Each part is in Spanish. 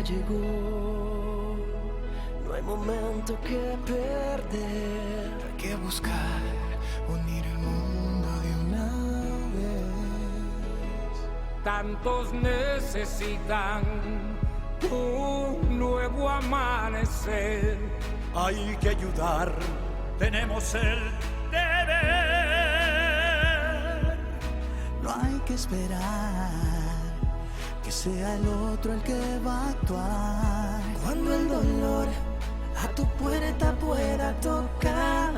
llegó, no hay momento que perder. Hay que buscar unir el mundo de una vez. Tantos necesitan un nuevo amanecer. Hay que ayudar, tenemos el deber. No hay que esperar que sea el otro el que va a actuar. Cuando el dolor a tu puerta pueda tocar,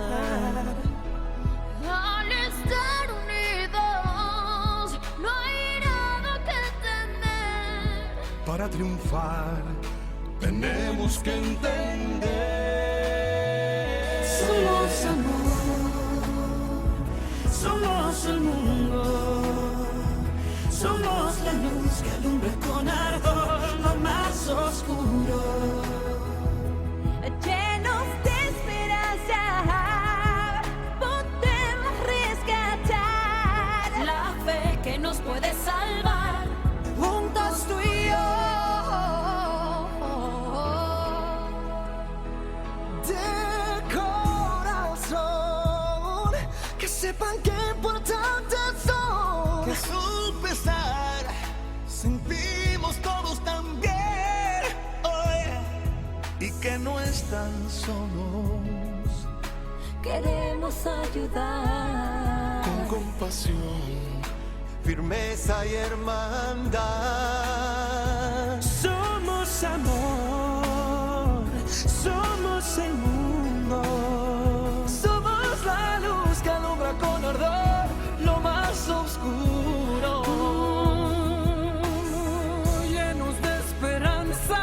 al estar unidos no hay nada que temer. Para triunfar tenemos que entender. somos amor, somos el mundo, somos la luz que alumbra con ardor lo más oscuro. Llenos de esperanza, podemos rescatar la fe que nos puede salvar. Juntos tú y yo. De corazón, que sepan qué importantes son. Que a su pesar sentimos todos tan bien. Y que no están solos. Queremos ayudar Con compasión, firmeza y hermandad. Somos amor, somos el mundo, somos la luz que alumbra con ardor lo más oscuro. Llenos de esperanza,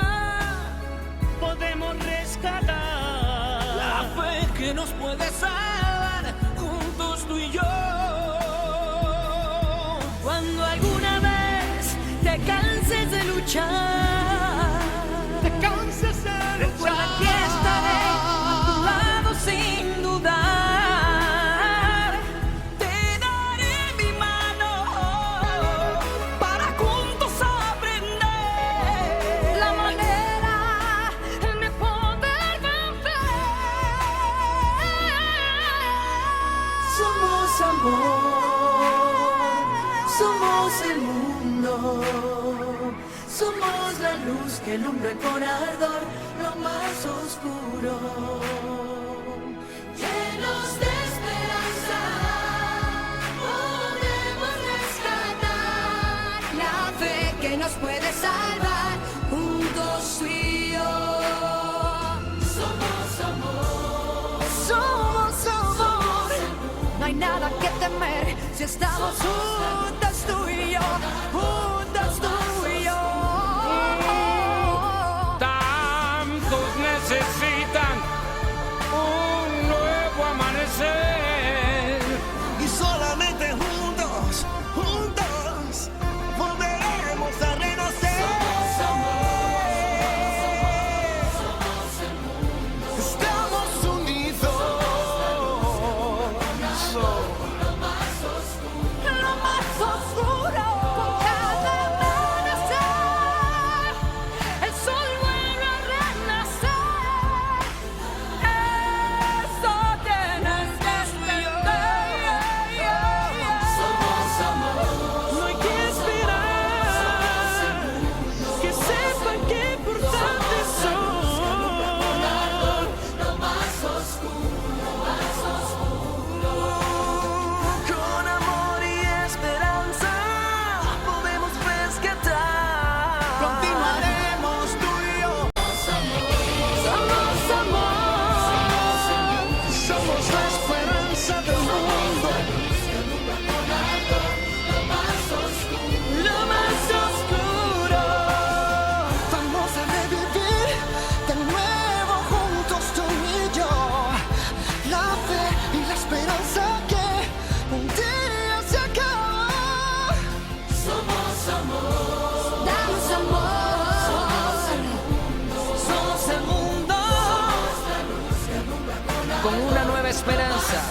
podemos rescatar La fe que nos puede salvar, juntos tú y yo. cuando alguna vez te canses de luchar. Te cansas de Recuerda que estaré a tu lado sin dudar. Te daré mi mano para juntos aprender la manera de poder vencer. Somos amor, somos el mundo, somos la luz que alumbra con ardor lo más oscuro. Llenos de esperanza, podemos rescatar La fe que nos puede salvar, juntos tú y yo. somos amor, Somos amor, no hay nada que temer si estamos juntas tú y yo, juntas tú y yo. Tantos necesitan un nuevo amanecer. Y solamente juntos, juntos, volveremos a renacer. Estamos unidos. Lo más oscuro, con cada amanecer, el sol vuelve a renacer. Eso tienes que entender. no hay que esperar que sepan qué importantes son. Con amor y esperanza podemos rescatar. Continuaremos tú y yo. Somos amor, Somos la esperanza del mundo. Lo más oscuro. Vamos a revivir de nuevo juntos tú y yo. La fe y la esperanza que un día se acaba. Somos amor, damos amor. somos el mundo, Con una nueva esperanza,